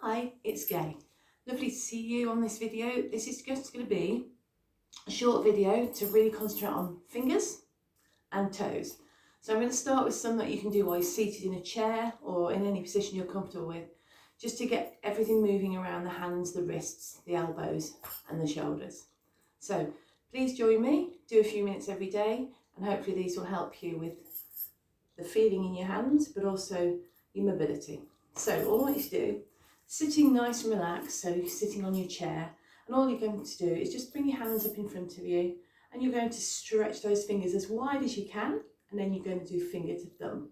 Hi, it's Gaye. Lovely to see you on this video. This is just going to be a short video to really concentrate on fingers and toes. So I'm going to start with some that you can do while you're seated in a chair or in any position you're comfortable with, just to get everything moving around the hands, the wrists, the elbows and the shoulders. So please join me, do a few minutes every day, and hopefully these will help you with the feeling in your hands, but also your mobility. So all I want you to do, sitting nice and relaxed, so you're sitting on your chair, and all you're going to do is just bring your hands up in front of you, and you're going to stretch those fingers as wide as you can, and then you're going to do finger to thumb.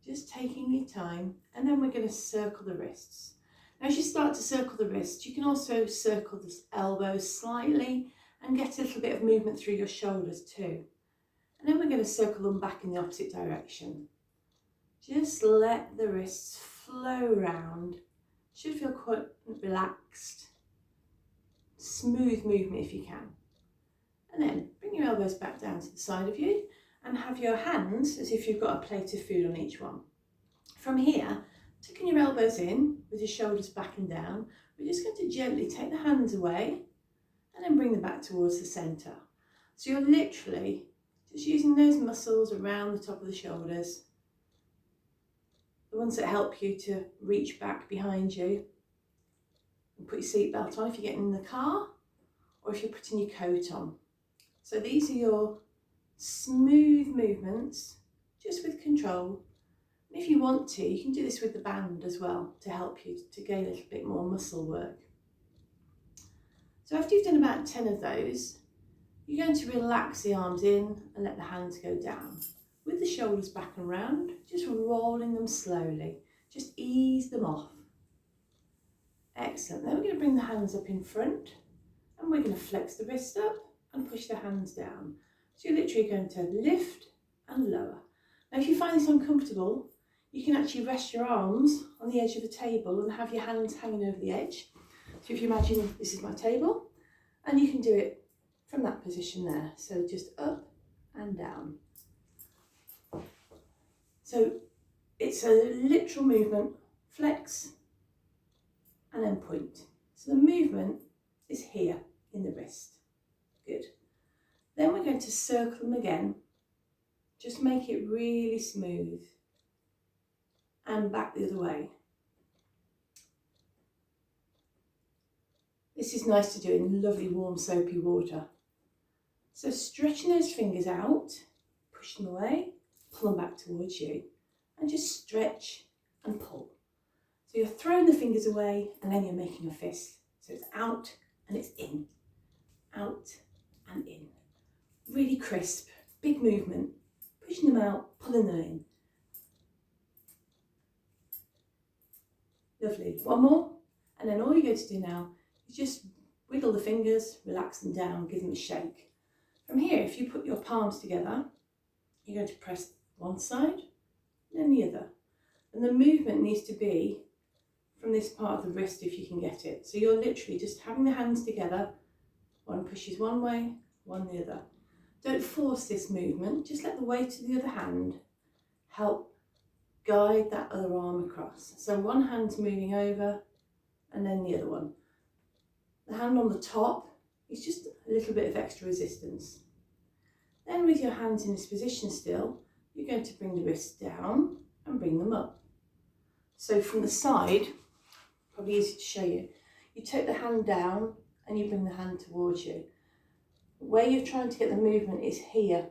Just taking your time, and then we're going to circle the wrists. Now as you start to circle the wrists, you can also circle the elbows slightly and get a little bit of movement through your shoulders too. And then we're going to circle them back in the opposite direction. Just let the wrists flow round. Should feel quite relaxed. Smooth movement if you can. And then bring your elbows back down to the side of you and have your hands as if you've got a plate of food on each one. From here, tucking your elbows in with your shoulders back and down, we're just going to gently take the hands away and then bring them back towards the centre. So you're literally just using those muscles around the top of the shoulders, the ones that help you to reach back behind you and put your seatbelt on if you're getting in the car or if you're putting your coat on. So these are your smooth movements, just with control. And if you want to, you can do this with the band as well to help you to gain a little bit more muscle work. So after you've done about 10 of those, you're going to relax the arms in and let the hands go down. With the shoulders back and round, just rolling them slowly. Just ease them off. Excellent. Then we're going to bring the hands up in front and we're going to flex the wrist up and push the hands down. So you're literally going to lift and lower. Now if you find this uncomfortable, you can actually rest your arms on the edge of the table and have your hands hanging over the edge. So if you imagine this is my table, and you can do it from that position there. So just up and down. So it's a literal movement, flex and then point. So the movement is here in the wrist. Good. Then we're going to circle them again. Just make it really smooth. And back the other way. This is nice to do in lovely warm soapy water. So stretching those fingers out, push them away, pull them back towards you, and just stretch and pull. So you're throwing the fingers away and then you're making a fist. So it's out and it's in, out and in. Really crisp, big movement, pushing them out, pulling them in. Lovely. One more, and then all you're going to do now is just wiggle the fingers, relax them down, give them a shake. From here, if you put your palms together, you're going to press one side, then the other. And the movement needs to be from this part of the wrist if you can get it. So you're literally just having the hands together, one pushes one way, one the other. Don't force this movement, just let the weight of the other hand help guide that other arm across. So one hand's moving over and then the other one. The hand on the top is just a little bit of extra resistance. Then with your hands in this position still, you're going to bring the wrists down and bring them up. So from the side, probably easy to show you, you take the hand down and you bring the hand towards you. Where you're trying to get the movement is here,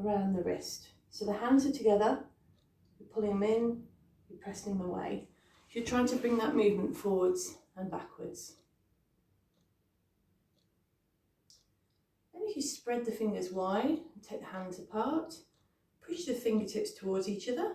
around the wrist. So the hands are together, you're pulling them in, you're pressing them away. You're trying to bring that movement forwards and backwards. Then if you spread the fingers wide and take the hands apart, push the fingertips towards each other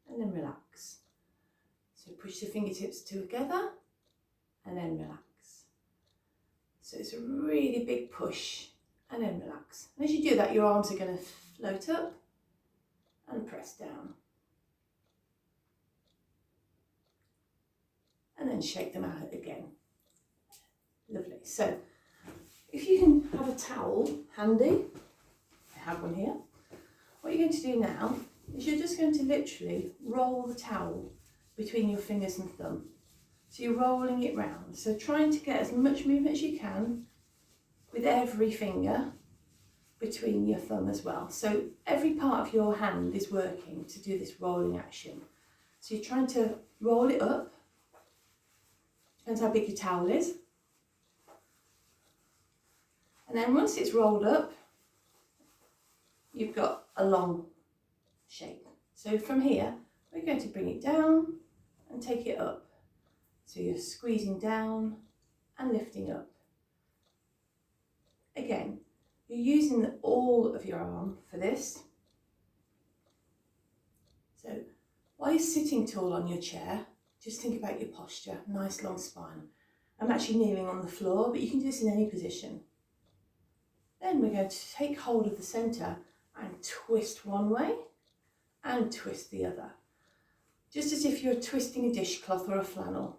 and then relax. So push the fingertips together and then relax. So it's a really big push and then relax. And as you do that, your arms are going to float up and press down. And then shake them out again. Lovely. So if you can have a towel handy, I have one here. What you're going to do now is you're just going to literally roll the towel between your fingers and thumb. So you're rolling it round. So trying to get as much movement as you can with every finger between your thumb as well. So every part of your hand is working to do this rolling action. So you're trying to roll it up. Depends how big your towel is. And then once it's rolled up, you've got a long shape. So from here, we're going to bring it down and take it up. So you're squeezing down and lifting up. Again, you're using all of your arm for this. So while you're sitting tall on your chair, just think about your posture, nice long spine. I'm actually kneeling on the floor, but you can do this in any position. Then we're going to take hold of the centre and twist one way and twist the other. Just as if you're twisting a dishcloth or a flannel.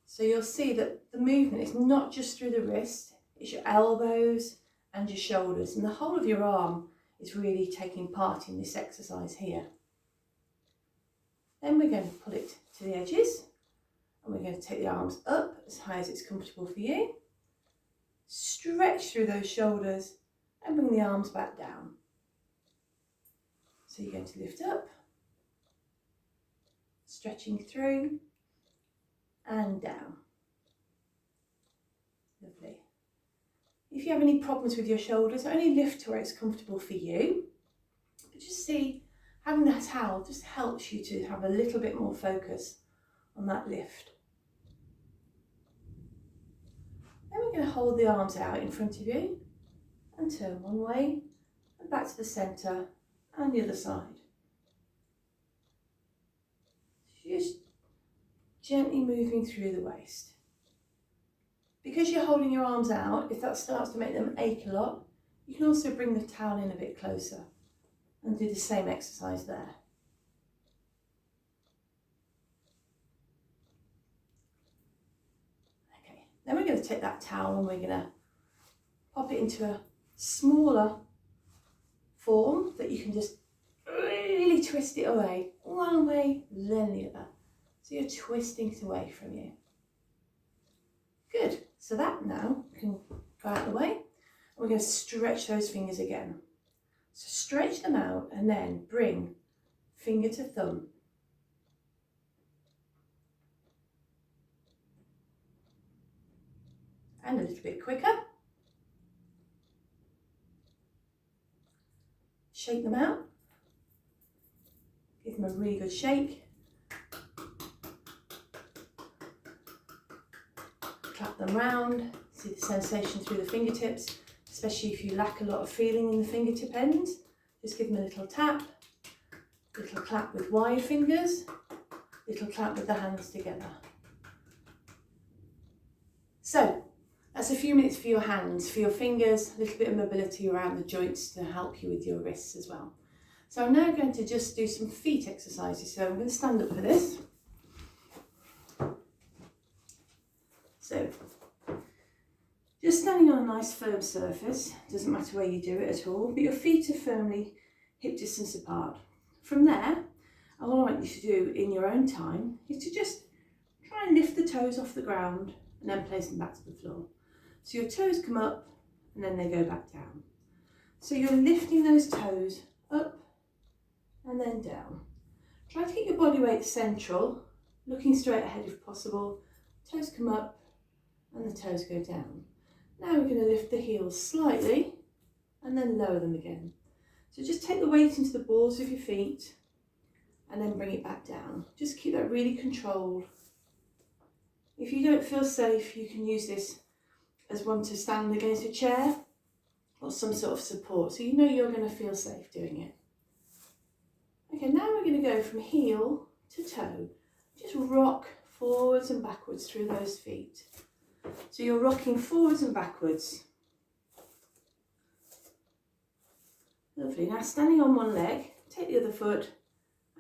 So you'll see that the movement is not just through the wrist, it's your elbows and your shoulders, and the whole of your arm is really taking part in this exercise here. Then we're going to pull it to the edges, and we're going to take the arms up as high as it's comfortable for you. Stretch through those shoulders and bring the arms back down. So you're going to lift up, stretching through and down. Lovely. If you have any problems with your shoulders, only lift to where it's comfortable for you. But just see, having that towel just helps you to have a little bit more focus on that lift. Then we're going to hold the arms out in front of you and turn one way and back to the centre and the other side. Just gently moving through the waist. Because you're holding your arms out, if that starts to make them ache a lot, you can also bring the towel in a bit closer and do the same exercise there. Okay, then we're going to take that towel and we're going to pop it into a smaller form that you can just really twist it away. One way, then the other. So you're twisting it away from you. Good. So that now can go out of the way. And we're going to stretch those fingers again. So stretch them out and then bring finger to thumb. And a little bit quicker. Shake them out. Give them a really good shake. Clap them round. See the sensation through the fingertips, especially if you lack a lot of feeling in the fingertip ends. Just give them a little tap, little clap with wide fingers, little clap with the hands together. So that's a few minutes for your hands, for your fingers, a little bit of mobility around the joints to help you with your wrists as well. So I'm now going to just do some feet exercises. So I'm going to stand up for this. So just standing on a nice firm surface, doesn't matter where you do it at all, but your feet are firmly hip distance apart. From there, all I want you to do in your own time is to just try and lift the toes off the ground and then place them back to the floor. So your toes come up and then they go back down. So you're lifting those toes up and then down. Try to keep your body weight central, looking straight ahead if possible. Toes come up and the toes go down. Now we're going to lift the heels slightly and then lower them again. So just take the weight into the balls of your feet and then bring it back down. Just keep that really controlled. If you don't feel safe, you can use this as one to stand against a chair or some sort of support, so you know you're going to feel safe doing it. Okay, now we're going to go from heel to toe. Just rock forwards and backwards through those feet. So you're rocking forwards and backwards. Lovely. Now standing on one leg, take the other foot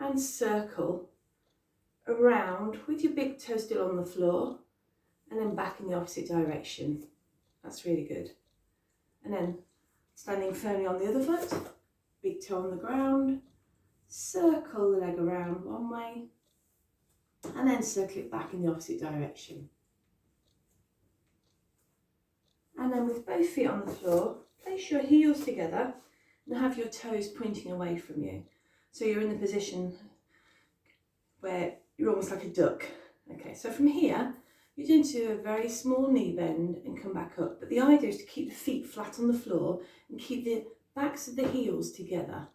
and circle around with your big toe still on the floor and then back in the opposite direction. That's really good. And then standing firmly on the other foot big toe on the ground, circle the leg around one way, and then circle it back in the opposite direction. And then with both feet on the floor, place your heels together and have your toes pointing away from you. So you're in the position where you're almost like a duck. Okay, so from here, you're going to do a very small knee bend and come back up. But the idea is to keep the feet flat on the floor and keep the backs of the heels together.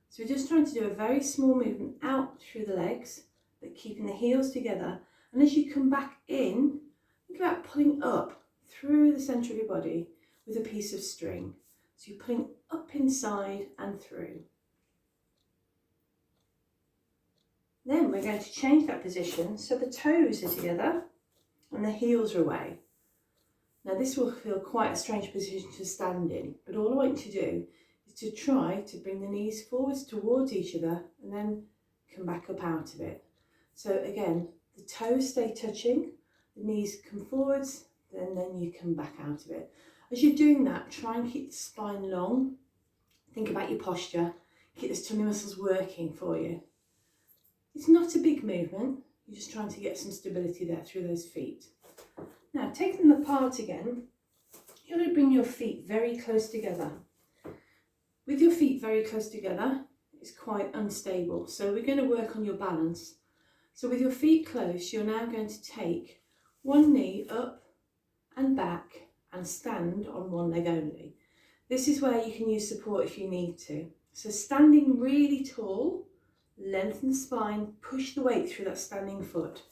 So we're just trying to do a very small movement out through the legs, but keeping the heels together. And as you come back in, think about pulling up through the centre of your body with a piece of string. So you're pulling up inside and through. Then we're going to change that position so the toes are together and the heels are away. Now this will feel quite a strange position to stand in, but all I want you to do is to try to bring the knees forwards towards each other and then come back up out of it. So again, the toes stay touching, the knees come forwards, and then you come back out of it. As you're doing that, try and keep the spine long. Think about your posture, keep those tummy muscles working for you. It's not a big movement, you're just trying to get some stability there through those feet. Now, taking them apart again, you're going to bring your feet very close together. With your feet very close together, it's quite unstable, so we're going to work on your balance. So with your feet close, you're now going to take one knee up and back and stand on one leg only. This is where you can use support if you need to. So standing really tall, lengthen the spine, push the weight through that standing foot.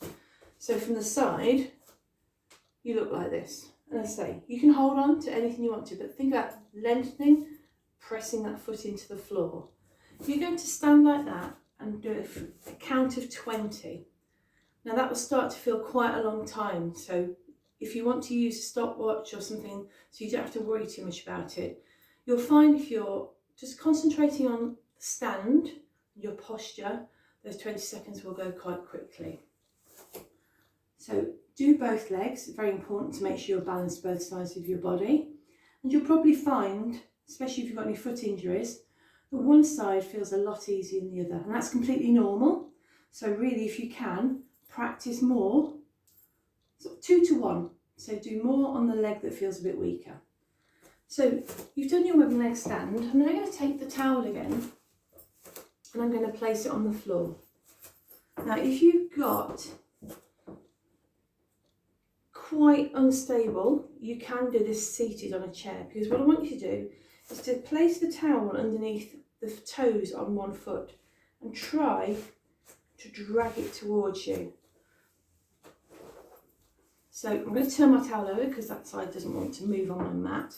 So from the side, you look like this. And I say, you can hold on to anything you want to, but think about lengthening, pressing that foot into the floor. You're going to stand like that and do a count of 20. Now that will start to feel quite a long time. So if you want to use a stopwatch or something, so you don't have to worry too much about it, you'll find if you're just concentrating on the stand, your posture, those 20 seconds will go quite quickly. So do both legs. It's very important to make sure you're balanced both sides of your body. And you'll probably find, especially if you've got any foot injuries, that one side feels a lot easier than the other. And that's completely normal. So really, if you can, practice more, sort of 2 to 1. So do more on the leg that feels a bit weaker. So you've done your web leg stand. I'm now going to take the towel again and I'm going to place it on the floor. Now if you've got quite unstable, you can do this seated on a chair, because what I want you to do is to place the towel underneath the toes on one foot and try to drag it towards you. So I'm going to turn my towel over because that side doesn't want to move on my mat.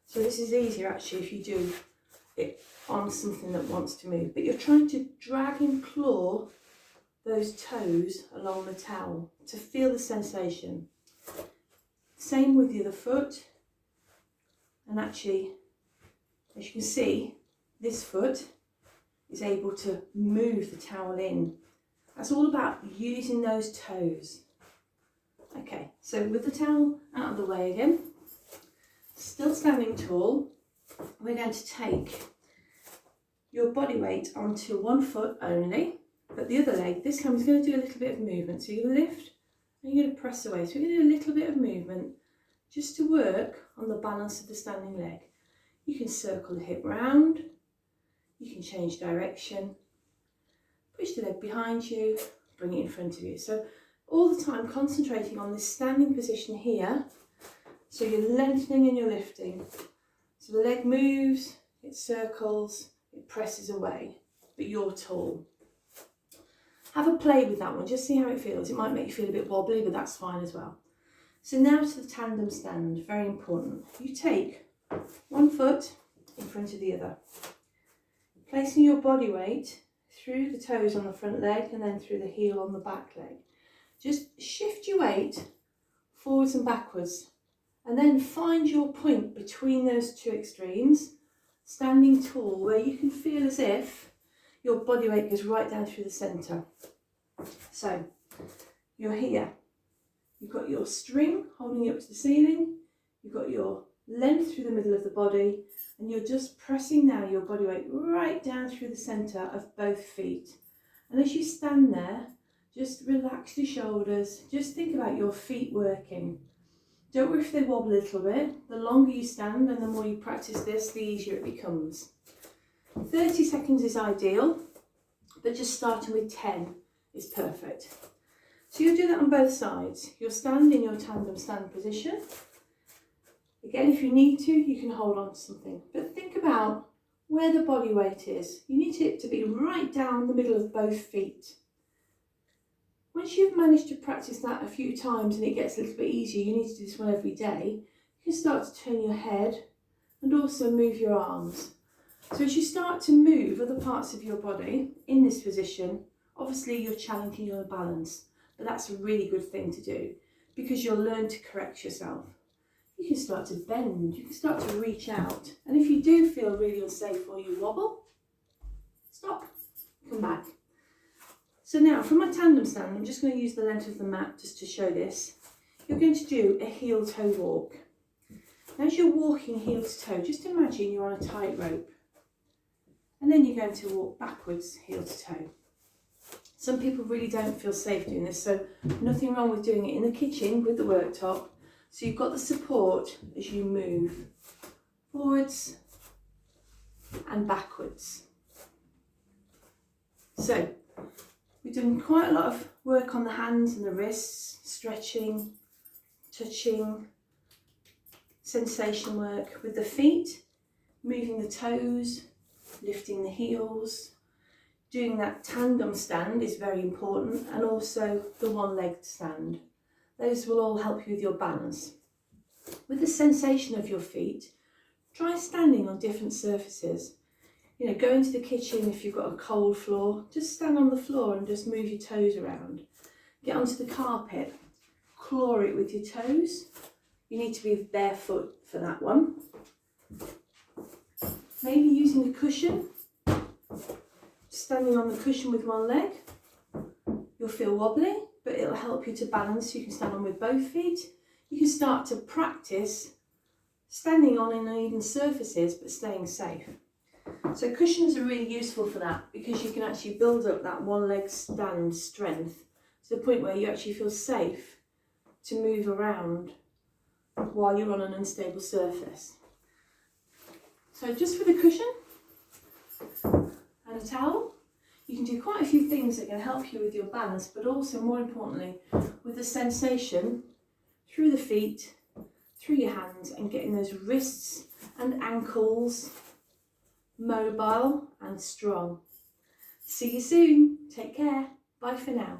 So this is easier actually if you do it on something that wants to move, but you're trying to drag and claw those toes along the towel to feel the sensation. Same with the other foot, and actually, as you can see, this foot is able to move the towel in. That's all about using those toes. Okay, so with the towel out of the way again, still standing tall, we're going to take your body weight onto one foot only, but the other leg, this time is going to do a little bit of movement. So you're going to lift and you're going to press away. So we're going to do a little bit of movement just to work on the balance of the standing leg. You can circle the hip round, you can change direction, push the leg behind you, bring it in front of you. So all the time concentrating on this standing position here. So you're lengthening and you're lifting. So the leg moves, it circles, it presses away, but you're tall. Have a play with that one, just see how it feels. It might make you feel a bit wobbly, but that's fine as well. So now to the tandem stand, very important. You take one foot in front of the other, placing your body weight through the toes on the front leg and then through the heel on the back leg. Just shift your weight forwards and backwards and then find your point between those two extremes, standing tall, where you can feel as if your body weight goes right down through the centre. So you're here, you've got your string holding you up to the ceiling, you've got your length through the middle of the body, and you're just pressing now your body weight right down through the centre of both feet. And as you stand there, just relax your shoulders, just think about your feet working. Don't worry if they wobble a little bit. The longer you stand and the more you practice this, the easier it becomes. 30 seconds is ideal, but just starting with 10 is perfect. So you'll do that on both sides. You'll stand in your tandem stand position. Again, if you need to, you can hold on to something, but think about where the body weight is. You need it to be right down the middle of both feet. Once you've managed to practice that a few times and it gets a little bit easier, you need to do this one every day, you can start to turn your head and also move your arms. So as you start to move other parts of your body in this position, obviously you're challenging your balance, but that's a really good thing to do because you'll learn to correct yourself. You can start to bend, you can start to reach out, and if you do feel really unsafe or you wobble, stop, come back. So now from my tandem stand, I'm just going to use the length of the mat just to show this. You're going to do a heel toe walk. Now as you're walking heel to toe, just imagine you're on a tightrope, and then you're going to walk backwards heel to toe. Some people really don't feel safe doing this, so nothing wrong with doing it in the kitchen with the worktop. So you've got the support as you move forwards and backwards. So we've done quite a lot of work on the hands and the wrists, stretching, touching, sensation work with the feet, moving the toes, lifting the heels. Doing that tandem stand is very important, and also the one-legged stand. Those will all help you with your balance. With the sensation of your feet, try standing on different surfaces. You know, go into the kitchen if you've got a cold floor, just stand on the floor and just move your toes around. Get onto the carpet, claw it with your toes. You need to be barefoot for that one. Maybe using a cushion, standing on the cushion with one leg. You'll feel wobbly, but it'll help you to balance. You can stand on with both feet. You can start to practice standing on uneven surfaces but staying safe. So cushions are really useful for that because you can actually build up that one leg stand strength to the point where you actually feel safe to move around while you're on an unstable surface. So just with a cushion and a towel, you can do quite a few things that can help you with your balance, but also more importantly with the sensation through the feet, through your hands, and getting those wrists and ankles mobile and strong. See you soon. Take care. Bye for now.